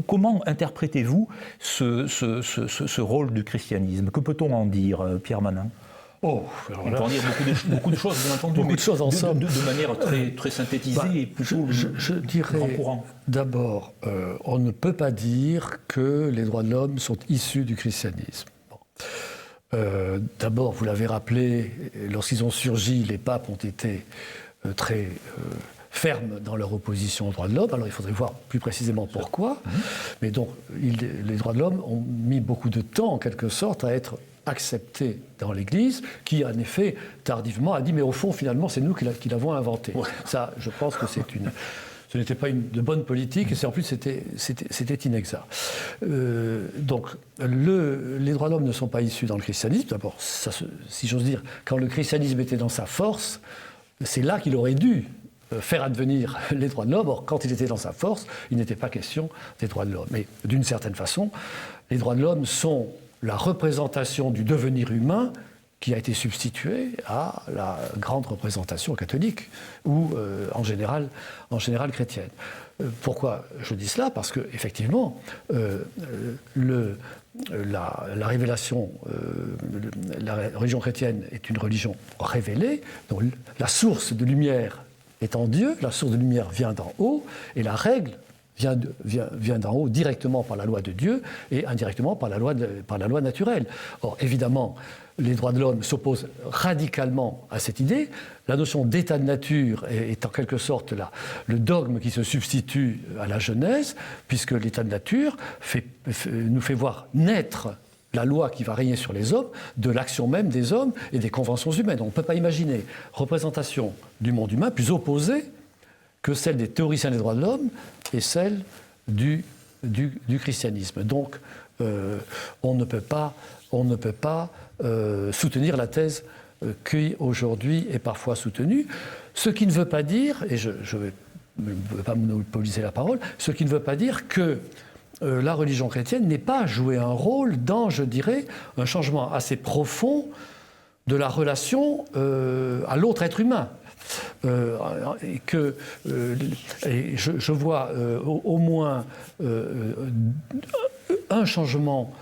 B: comment interprétez-vous ce rôle du christianisme? Que peut-on en dire, Pierre Manin?
D: On
B: peut en dire beaucoup de choses, bien entendu,
D: beaucoup de choses en somme.
B: De manière très synthétisée et plutôt
D: je dirais d'abord, on ne peut pas dire que les droits de l'homme sont issus du christianisme. Bon. D'abord, vous l'avez rappelé, lorsqu'ils ont surgi, les papes ont été très fermes dans leur opposition aux droits de l'homme. Alors il faudrait voir plus précisément pourquoi. Mais donc, les droits de l'homme ont mis beaucoup de temps, en quelque sorte, à être accepté dans l'Église, qui en effet tardivement a dit mais au fond finalement c'est nous qui l'avons inventé. Ouais. Ça, je pense que ce n'était pas de bonne politique et en plus c'était inexact. Donc les droits de l'homme ne sont pas issus dans le christianisme. D'abord, si j'ose dire, quand le christianisme était dans sa force, c'est là qu'il aurait dû faire advenir les droits de l'homme. Or, quand il était dans sa force, il n'était pas question des droits de l'homme. Mais d'une certaine façon, les droits de l'homme sont la représentation du devenir humain qui a été substituée à la grande représentation catholique ou en général chrétienne. Pourquoi je dis cela? Parce que effectivement, la révélation, la religion chrétienne est une religion révélée, donc la source de lumière est en Dieu, la source de lumière vient d'en haut, et la règle vient d'en haut directement par la loi de Dieu et indirectement par la loi naturelle. Or, évidemment, les droits de l'homme s'opposent radicalement à cette idée. La notion d'état de nature est en quelque sorte le dogme qui se substitue à la Genèse, puisque l'état de nature nous fait voir naître la loi qui va régner sur les hommes, de l'action même des hommes et des conventions humaines. On ne peut pas imaginer représentation du monde humain plus opposée que celle des théoriciens des droits de l'homme et celle du christianisme. Donc, on ne peut pas soutenir la thèse qui aujourd'hui est parfois soutenue, ce qui ne veut pas dire, et je ne veux pas monopoliser la parole, ce qui ne veut pas dire que la religion chrétienne n'ait pas joué un rôle dans, je dirais, un changement assez profond de la relation à l'autre être humain. Et je vois au moins un changement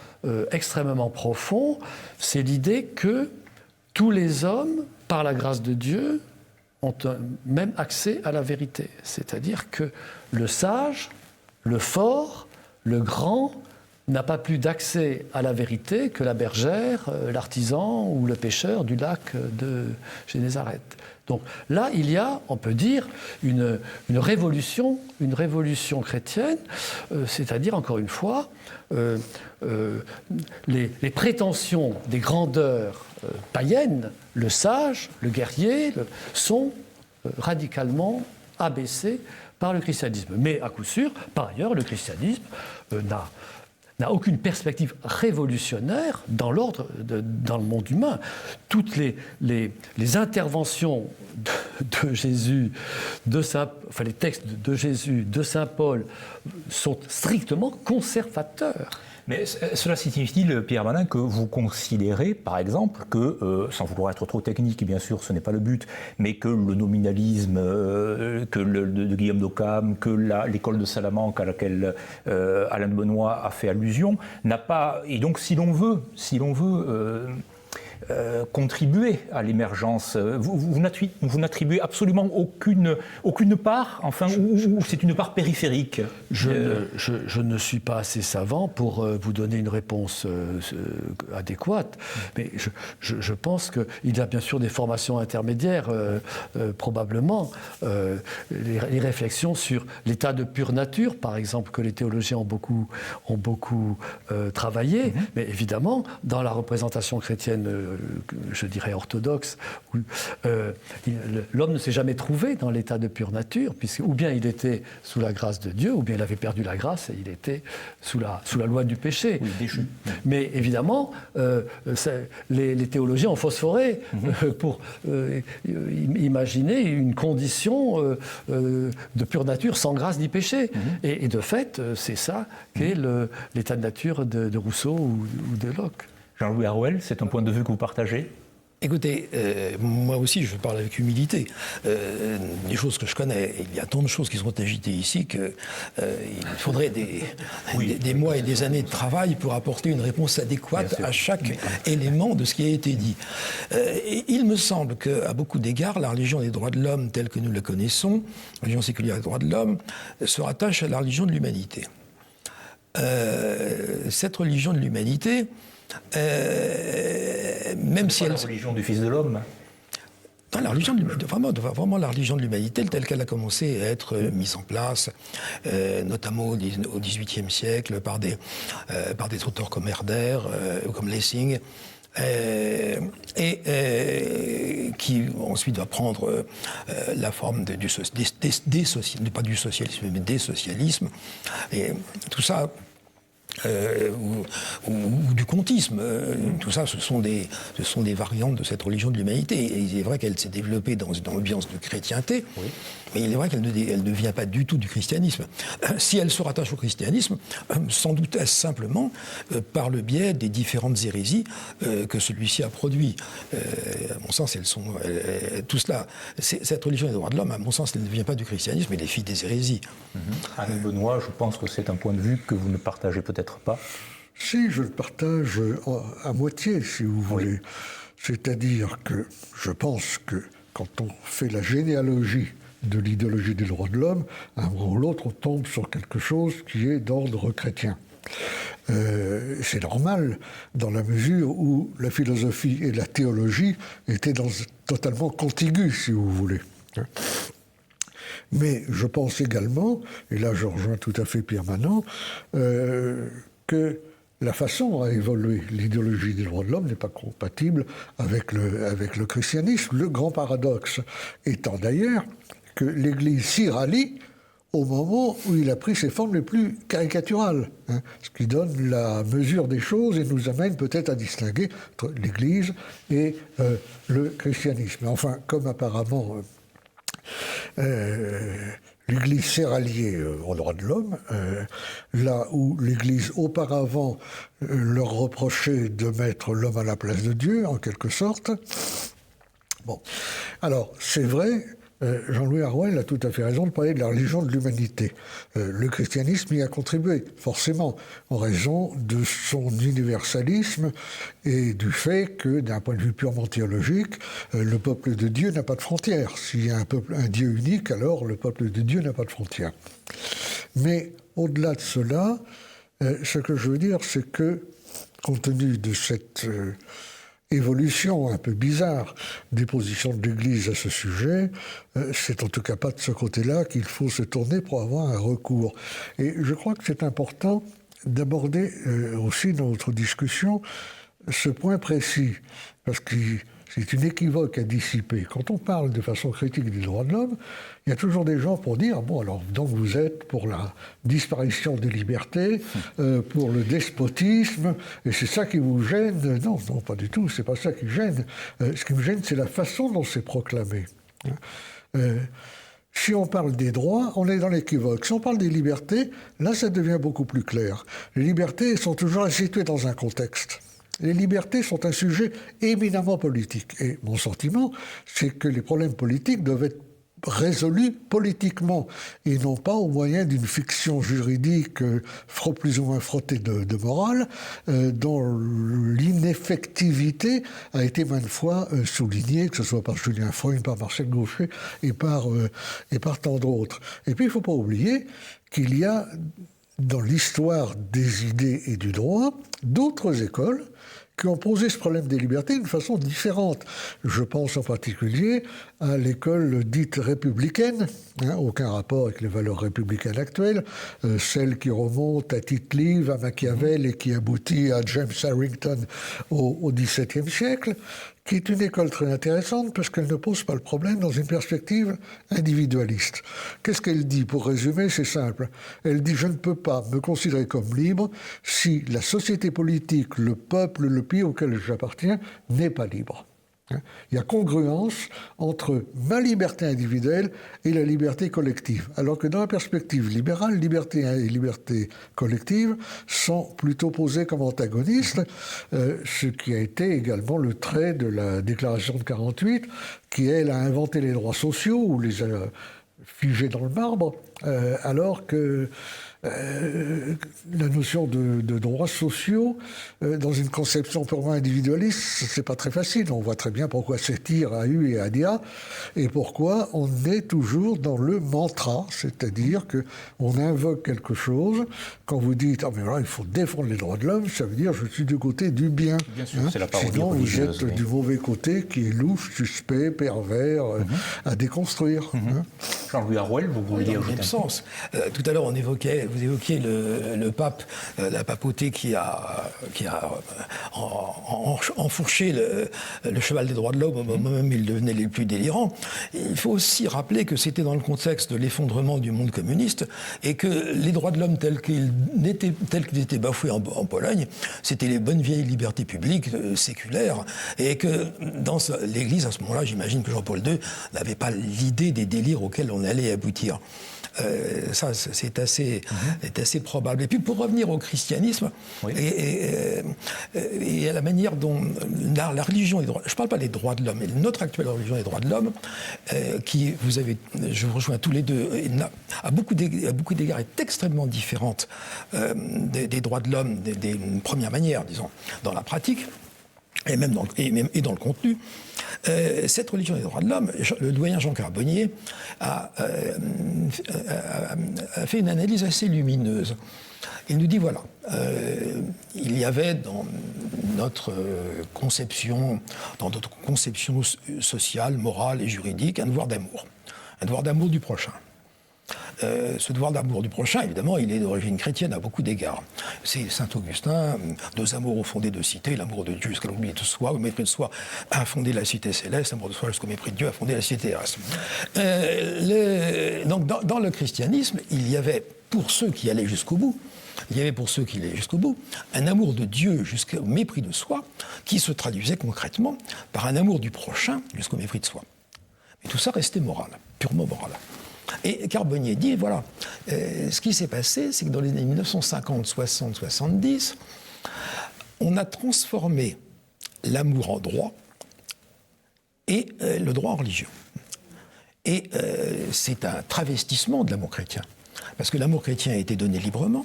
D: extrêmement profond, c'est l'idée que tous les hommes, par la grâce de Dieu, ont un même accès à la vérité. C'est-à-dire que le sage, le fort, le grand n'a pas plus d'accès à la vérité que la bergère, l'artisan ou le pêcheur du lac de Génézareth. Donc là, il y a, on peut dire, une révolution chrétienne, c'est-à-dire, encore une fois, les prétentions des grandeurs païennes, le sage, le guerrier, sont radicalement abaissées par le christianisme. Mais à coup sûr, par ailleurs, le christianisme n'a aucune perspective révolutionnaire dans dans le monde humain. Toutes les interventions de Jésus, les textes de Jésus, de saint Paul, sont strictement conservateurs.
B: Mais cela signifie-t-il, Pierre Manin, que vous considérez, par exemple, que, sans vouloir être trop technique, bien sûr, ce n'est pas le but, mais que le nominalisme, de Guillaume d'Occam, que l'école de Salamanque à laquelle Alain de Benoît a fait allusion, n'a pas... Et donc, si l'on veut contribué à l'émergence. Vous n'attribuez absolument aucune part, enfin, ou c'est une part périphérique?
D: Je ne suis pas assez savant pour vous donner une réponse adéquate, mais je pense qu'il y a bien sûr des formations intermédiaires, probablement. Les réflexions sur l'état de pure nature, par exemple, que les théologiens ont beaucoup travaillé, mais évidemment, dans la représentation chrétienne, je dirais orthodoxe, l'homme ne s'est jamais trouvé dans l'état de pure nature, puisque ou bien il était sous la grâce de Dieu, ou bien il avait perdu la grâce et il était sous la loi du péché.
B: Oui, déchu.
D: Mais évidemment, les théologiens ont phosphoré pour imaginer une condition de pure nature sans grâce ni péché. Et de fait, c'est ça qu'est l'état de nature de Rousseau ou de Locke.
B: Jean-Louis Harouel, c'est un point de vue que vous partagez?
E: Écoutez, moi aussi, je parle avec humilité. Des choses que je connais, il y a tant de choses qui sont agitées ici qu'il faudrait des mois et des années de travail pour apporter une réponse adéquate à chaque élément de ce qui a été dit. Et il me semble qu'à beaucoup d'égards, la religion des droits de l'homme telle que nous la connaissons, la religion séculière des droits de l'homme, se rattache à la religion de l'humanité. Cette religion de l'humanité, même si elle...
B: La religion du Fils de l'homme.
E: Dans la religion, vraiment la religion de l'humanité telle qu'elle a commencé à être mise en place, notamment au XVIIIe siècle par des auteurs comme Herder ou comme Lessing, qui ensuite va prendre la forme pas du socialisme, mais des socialismes. Et tout ça... ou du comtisme. Tout ça, ce sont des variantes de cette religion de l'humanité. Et il est vrai qu'elle s'est développée dans l'ambiance de chrétienté, mais il est vrai qu'elle ne vient pas du tout du christianisme. Si elle se rattache au christianisme, sans doute est-ce simplement par le biais des différentes hérésies que celui-ci a produit. À mon sens, tout cela, cette religion des droits de l'homme, à mon sens, elle ne vient pas du christianisme, mais des filles des hérésies.
B: Anne Benoît, je pense que c'est un point de vue que vous ne partagez peut-être pas.
C: Si, je le partage à moitié, si vous voulez. C'est-à-dire que je pense que quand on fait la généalogie de l'idéologie des droits de l'homme, à un moment ou l'autre, on tombe sur quelque chose qui est d'ordre chrétien. C'est normal, dans la mesure où la philosophie et la théologie étaient totalement contiguës, si vous voulez. Mais je pense également, et là je rejoins tout à fait Pierre Manant, que la façon dont a évolué l'idéologie des droits de l'homme n'est pas compatible avec le christianisme. Le grand paradoxe étant d'ailleurs que l'Église s'y rallie au moment où il a pris ses formes les plus caricaturales, ce qui donne la mesure des choses et nous amène peut-être à distinguer entre l'Église et le christianisme. Enfin, comme apparemment l'Église s'est ralliée aux droits de l'homme, là où l'Église auparavant leur reprochait de mettre l'homme à la place de Dieu, en quelque sorte. Bon, alors c'est vrai, Jean-Louis Harouel a tout à fait raison de parler de la religion de l'humanité. Le christianisme y a contribué, forcément, en raison de son universalisme et du fait que, d'un point de vue purement théologique, le peuple de Dieu n'a pas de frontières. S'il y a un Dieu unique, alors le peuple de Dieu n'a pas de frontières. Mais au-delà de cela, ce que je veux dire, c'est que, compte tenu de cette évolution un peu bizarre des positions de l'Église à ce sujet, c'est en tout cas pas de ce côté-là qu'il faut se tourner pour avoir un recours. Et je crois que c'est important d'aborder aussi dans notre discussion ce point précis, parce que c'est une équivoque à dissiper. Quand on parle de façon critique des droits de l'homme, il y a toujours des gens pour dire, bon alors donc vous êtes pour la disparition des libertés, pour le despotisme, et c'est ça qui vous gêne. Non, non, pas du tout, c'est pas ça qui gêne. Ce qui me gêne, c'est la façon dont c'est proclamé. Si on parle des droits, on est dans l'équivoque. Si on parle des libertés, là ça devient beaucoup plus clair. Les libertés sont toujours situées dans un contexte. Les libertés sont un sujet éminemment politique. Et mon sentiment, c'est que les problèmes politiques doivent être résolue politiquement et non pas au moyen d'une fiction juridique plus ou moins frottée de morale, dont l'ineffectivité a été maintes fois soulignée, que ce soit par Julien Freund, par Marcel Gauchet et par tant d'autres. Et puis il ne faut pas oublier qu'il y a dans l'histoire des idées et du droit d'autres écoles qui ont posé ce problème des libertés d'une façon différente. Je pense en particulier à l'école dite républicaine, aucun rapport avec les valeurs républicaines actuelles, celle qui remonte à Tite-Live, à Machiavel et qui aboutit à James Harrington au XVIIe siècle, qui est une école très intéressante parce qu'elle ne pose pas le problème dans une perspective individualiste. Qu'est-ce qu'elle dit? Pour résumer, c'est simple. Elle dit « Je ne peux pas me considérer comme libre si la société politique, le peuple, le pays auquel j'appartiens n'est pas libre. » Il y a congruence entre ma liberté individuelle et la liberté collective. Alors que dans la perspective libérale, liberté et liberté collective sont plutôt posées comme antagonistes, ce qui a été également le trait de la déclaration de 1948, qui, elle, a inventé les droits sociaux ou les a figés dans le marbre, alors que la notion de droits sociaux, dans une conception purement individualiste, c'est pas très facile. On voit très bien pourquoi Sétir a eu et a dia, et pourquoi on est toujours dans le mantra, c'est-à-dire qu'on invoque quelque chose. Quand vous dites « Ah mais là, il faut défendre les droits de l'homme », ça veut dire « Je suis du côté du bien ».
B: Bien sûr, c'est la parodie
C: Sinon, vous
B: religieuse,
C: êtes du mauvais côté qui est louche, suspect, pervers, à déconstruire.
B: Jean-Louis Harouel, vous vouliez
E: Dans le même sens. Tout à l'heure, vous évoquiez le pape, la papauté qui a enfourché le cheval des droits de l'homme au moment même où il devenait les plus délirants. Il faut aussi rappeler que c'était dans le contexte de l'effondrement du monde communiste et que les droits de l'homme tels qu'ils étaient bafoués en Pologne, c'était les bonnes vieilles libertés publiques séculaires, et que dans l'Église, à ce moment-là, j'imagine que Jean-Paul II n'avait pas l'idée des délires auxquels on allait aboutir. Ça, c'est assez probable. Et puis, pour revenir au christianisme, oui, et à la manière dont la religion, je ne parle pas des droits de l'homme, mais notre actuelle religion des droits de l'homme, qui, je vous rejoins tous les deux, à beaucoup d'égards est extrêmement différente des droits de l'homme, des premières manières, disons, dans la pratique, et même dans le contenu. Cette religion des droits de l'homme, le doyen Jean Carbonnier a fait une analyse assez lumineuse. Il nous dit, voilà, il y avait dans notre conception sociale, morale et juridique, un devoir d'amour du prochain. Ce devoir d'amour du prochain, évidemment, il est d'origine chrétienne à beaucoup d'égards. C'est saint Augustin, deux amours ont fondé deux cités, l'amour de Dieu jusqu'à l'oubli de soi, au mépris de soi a fondé la cité céleste, l'amour de soi jusqu'au mépris de Dieu a fondé la cité terrestre. Donc dans le christianisme, il y avait, pour ceux qui allaient jusqu'au bout, un amour de Dieu jusqu'au mépris de soi, qui se traduisait concrètement par un amour du prochain jusqu'au mépris de soi. Mais tout ça restait moral, purement moral. Et Carbonnier dit, voilà, ce qui s'est passé, c'est que dans les années 1950, 60, 70, on a transformé l'amour en droit et le droit en religion. Et c'est un travestissement de l'amour chrétien, parce que l'amour chrétien a été donné librement,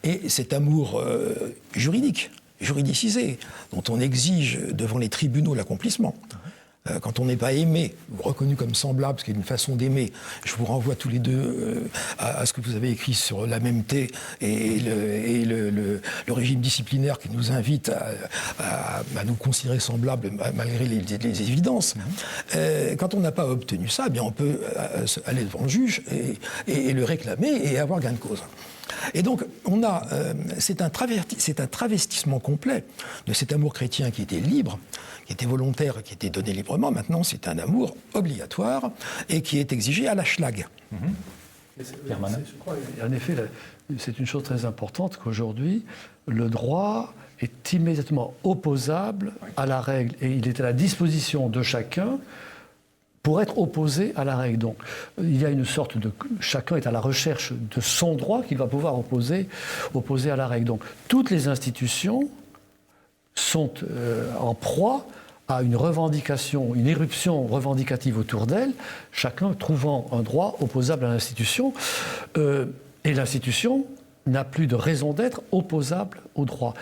E: et cet amour juridicisé, dont on exige devant les tribunaux l'accomplissement. Quand on n'est pas aimé, ou reconnu comme semblable, ce qui est une façon d'aimer, je vous renvoie tous les deux à ce que vous avez écrit sur l'AMT et le régime disciplinaire qui nous invite à nous considérer semblables malgré les évidences. Quand on n'a pas obtenu ça, eh bien on peut aller devant le juge et le réclamer et avoir gain de cause. Et donc, c'est un travestissement complet de cet amour chrétien qui était libre, qui était volontaire, qui était donné librement. Maintenant, c'est un amour obligatoire et qui est exigé à la schlag.
D: En effet, c'est une chose très importante qu'aujourd'hui, le droit est immédiatement opposable à la règle et il est à la disposition de chacun pour être opposé à la règle. Donc, il y a une sorte de... Chacun est à la recherche de son droit qu'il va pouvoir opposer à la règle. Donc, toutes les institutions sont en proie à une revendication, une éruption revendicative autour d'elle, chacun trouvant un droit opposable à l'institution. Et l'institution n'a plus de raison d'être opposable au droit.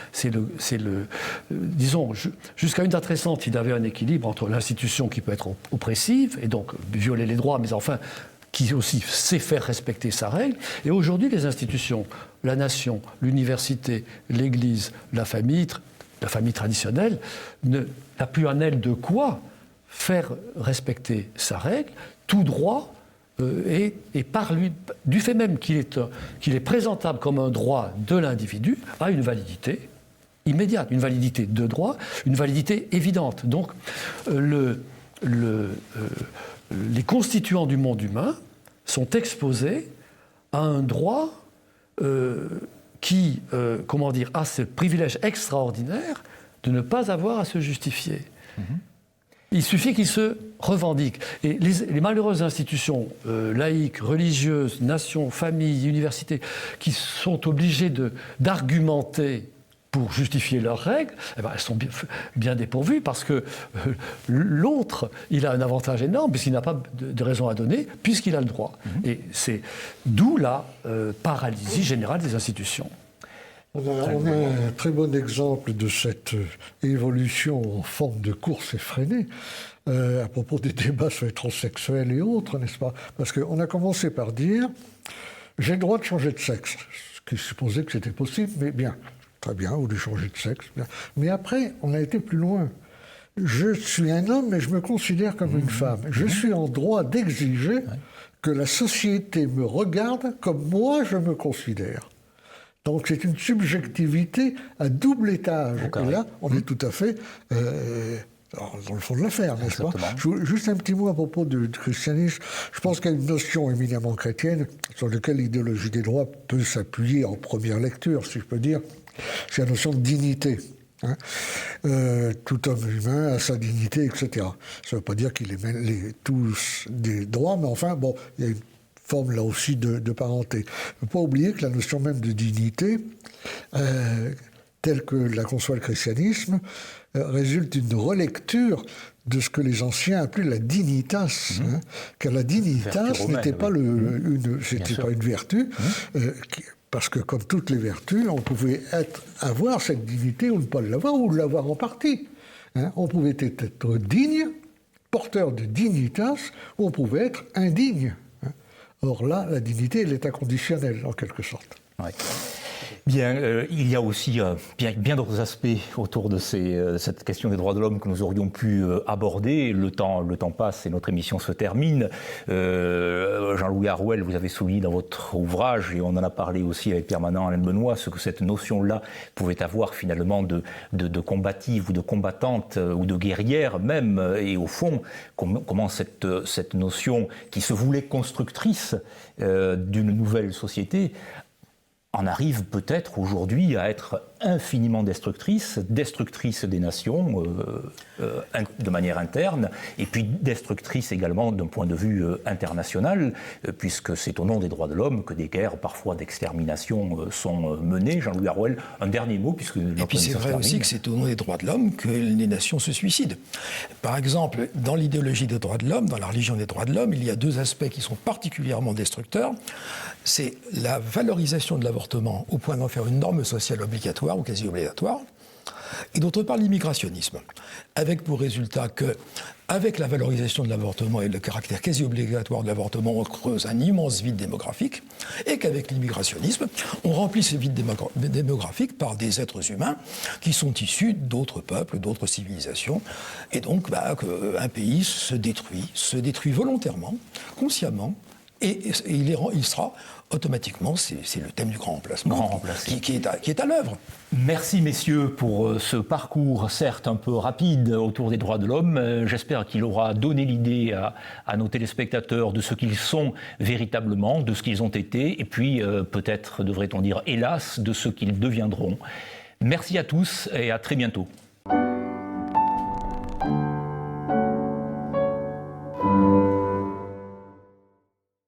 D: Disons, jusqu'à une date récente, il y avait un équilibre entre l'institution qui peut être oppressive, et donc violer les droits, mais enfin, qui aussi sait faire respecter sa règle. Et aujourd'hui, les institutions, la nation, l'université, l'Église, la famille traditionnelle, n'a plus en elle de quoi faire respecter sa règle. Tout droit et par lui, du fait même qu'il est présentable comme un droit de l'individu, a une validité immédiate, une validité de droit, une validité évidente. Donc, les constituants du monde humain sont exposés à un droit qui, a ce privilège extraordinaire de ne pas avoir à se justifier. Il suffit qu'ils se revendiquent. Et les malheureuses institutions laïques, religieuses, nations, familles, universités, qui sont obligées d'argumenter pour justifier leurs règles, elles sont bien dépourvues parce que l'autre, il a un avantage énorme puisqu'il n'a pas de raison à donner, puisqu'il a le droit. Et c'est d'où la paralysie générale des institutions.
C: On a un très bon exemple de cette évolution en forme de course effrénée à propos des débats sur les transsexuels et autres, n'est-ce pas? Parce qu'on a commencé par dire « j'ai le droit de changer de sexe », ce qui supposait que c'était possible, mais bien, très bien, ou de changer de sexe. Bien. Mais après, on a été plus loin. Je suis un homme, mais je me considère comme une femme. Je suis en droit d'exiger que la société me regarde comme moi je me considère. Donc c'est une subjectivité à double étage. Et là, on est tout à fait dans le fond de l'affaire, n'est-ce pas? Juste un petit mot à propos du christianisme. Je pense qu'il y a une notion éminemment chrétienne sur laquelle l'idéologie des droits peut s'appuyer en première lecture, si je peux dire. C'est la notion de dignité. Tout homme humain a sa dignité, etc. Ça ne veut pas dire qu'il ait tous des droits, mais enfin, bon, il y a une forme là aussi de parenté. Il ne faut pas oublier que la notion même de dignité, telle que la conçoit le christianisme, résulte d'une relecture de ce que les anciens appelaient la dignitas, car la dignitas n'était pas une vertu, parce que comme toutes les vertus, on pouvait avoir cette dignité ou ne pas l'avoir, ou l'avoir en partie. On pouvait être digne, porteur de dignitas, ou on pouvait être indigne. Or là, la dignité, elle est inconditionnelle, en quelque sorte.
B: Ouais. Bien, il y a aussi bien d'autres aspects autour de cette question des droits de l'homme que nous aurions pu aborder. Le temps passe et notre émission se termine. Jean-Louis Harouel, vous avez souligné dans votre ouvrage, et on en a parlé aussi avec Pierre Manant, Alain Benoît, ce que cette notion-là pouvait avoir finalement de combative ou de combattante ou de guerrière même. Et au fond, comment cette notion qui se voulait constructrice d'une nouvelle société en arrive peut-être aujourd'hui à être infiniment destructrice des nations de manière interne, et puis destructrice également d'un point de vue international, puisque c'est au nom des droits de l'homme que des guerres, parfois d'extermination, sont menées. Jean-Louis Harouel, un dernier mot, puisque...
E: Et puis c'est vrai aussi que c'est au nom des droits de l'homme que les nations se suicident. Par exemple, dans l'idéologie des droits de l'homme, dans la religion des droits de l'homme, il y a deux aspects qui sont particulièrement destructeurs. C'est la valorisation de l'avortement au point d'en faire une norme sociale obligatoire ou quasi obligatoire, et d'autre part l'immigrationnisme, avec pour résultat que, avec la valorisation de l'avortement et le caractère quasi obligatoire de l'avortement, on creuse un immense vide démographique, et qu'avec l'immigration,isme, on remplit ce vide démographique par des êtres humains qui sont issus d'autres peuples, d'autres civilisations, et donc un pays se détruit volontairement, consciemment, et il sera automatiquement, c'est le thème du grand remplacement qui est à l'œuvre.
B: Merci messieurs pour ce parcours, certes un peu rapide, autour des droits de l'homme. J'espère qu'il aura donné l'idée à nos téléspectateurs de ce qu'ils sont véritablement, de ce qu'ils ont été, et puis peut-être devrait-on dire hélas, de ce qu'ils deviendront. Merci à tous et à très bientôt.